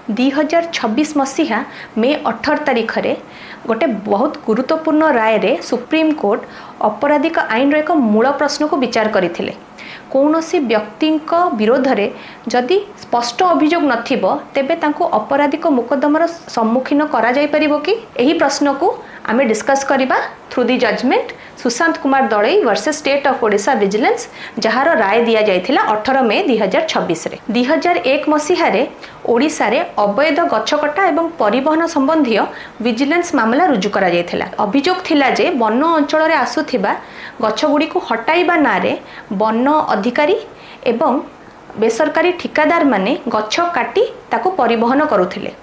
2026 मसीहा मे 18 तारिख रे गोटे बहुत गुरुत्वपूर्ण राय रे सुप्रीम कोर्ट अपराधिक आईन एक मूल प्रश्न को विचार करथिले। कौनसी व्यक्ति विरोध में जदि स्पष्ट अभियोग नथिबो तेबे तांको अपराधिक मुकदमार सम्मुखीन करा जाय परिबो कि? एही प्रश्न को आमे डिस्कस करिबा through the judgment Sushant Kumar Dalai versus state of Odisha vigilance, जहार राय दिया जायथिला 18 मे 2026 रे। 2001 मसीहा रे ओडिशा रे अवैध गछकटा एवं परिवहन संबंधी विजिलेंस मामला रुजु करा जायथिला। अभियोग थिला जे वन अंचल रे आसुथिबा गछगुडी को हटाइबा नारे वन अधिकारी एवं बेसरकारी ठिकादार माने गछ काटी ताको परिवहन करुथिले।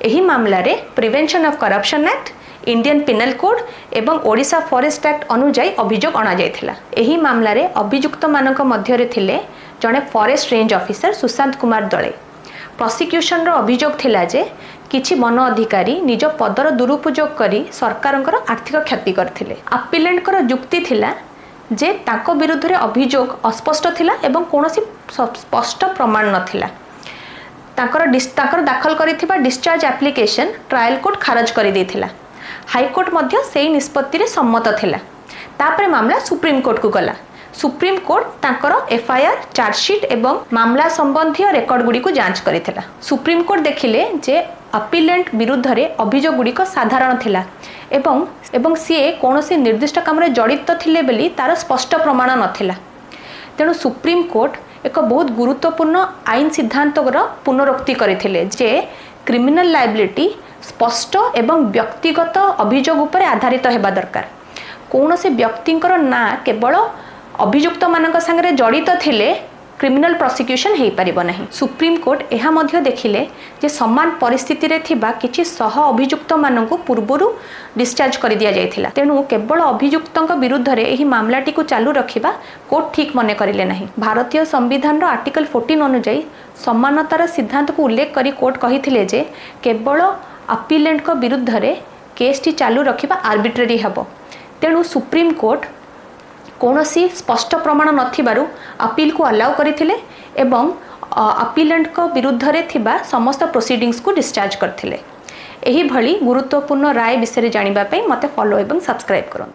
एही मामला रे prevention of corruption act, Indian penal code एवं ओडिशा फॉरेस्ट एक्ट अनुजाई अभियोग अणा जायथिला। एही मामला रे अभियुक्त मानक मध्य रे थिले जणे forest range officer Sushant Kumar Dalai. Prosecution रो अभियोग थिला जे किछि वन अधिकारी निज पदर दुरुपयोग करी सरकारंकर आर्थिक क्षति करथिले। अपिलेंट जुक्ति थिला जे ताको विरुद्ध रे अभियोग अस्पष्ट थिला एवं कोनोसी स्पष्ट प्रमाण नथिला। ताकर दाखल करिथिबा डिस्चार्ज एप्लिकेशन ट्रायल कोर्ट खारज करि देथिला। हाईकोर्ट मध्य सेही निष्पत्ति रे सम्मत थिला। तापरे मामला सुप्रीम कोर्ट को गला। सुप्रीम कोर्ट तांकर एफआईआर, चार्जशीट एवं मामला संबंधी रेकर्ड गुडी को जांच करिथिला। सुप्रीम कोर्ट देखिले जे अपिलेंट विरुद्ध रे अभियोग गुडी को साधारण थिला एवं सीए कोनोसी निर्दिष्ट काम रे जड़ित थिले बेली तार स्पष्ट प्रमाण नथिला। तेणु सुप्रीम कोर्ट एक बहुत गुरुत्वपूर्ण आईन सिद्धांतर पुनरुक्ति करथिले जे क्रिमिनल लायबिलिटी स्पष्ट एवं व्यक्तिगत अभियोग उपर आधारित हेबा दरकार। कोनोसी व्यक्तिंकर ना केवल अभियुक्त मानक संगे जड़ित थिले क्रिमिनल प्रोसिक्यूशन हेई परिबो नाही। सुप्रीम कोर्ट एहा मध्य देखिले जे समान परिस्थिति रे थिबा किछि सह अभियुक्त मानकु पूर्वरु डिस्चार्ज कर दिया जायथिला। तेणु केवल अभियुक्तଙ୍କ विरुद्ध रे एही मामलाटी को चालू रखिबा कोर्ट ठीक मने करिले नाही। भारतीय संविधान रो आर्टिकल 14 अनुसार समानतार सिद्धांत को उल्लेख करी कोर्ट कहिथिले जे केवल अपिलेंट को विरुद्ध रे केस टी चालू रखिबा आर्बिट्रेरी हबो। तेणु सुप्रीम कोर्ट कौनसी स्पष्ट प्रमाण नथिबारु अपील को अलाउ करथिले एवं अपीलेंट को विरुद्ध रे थिबा समस्त प्रोसीडिंग्स को डिस्चार्ज करथिले। एही भली गुरुत्वपूर्ण राय विषय जानिबा पई मते फॉलो एवं सब्सक्राइब करन।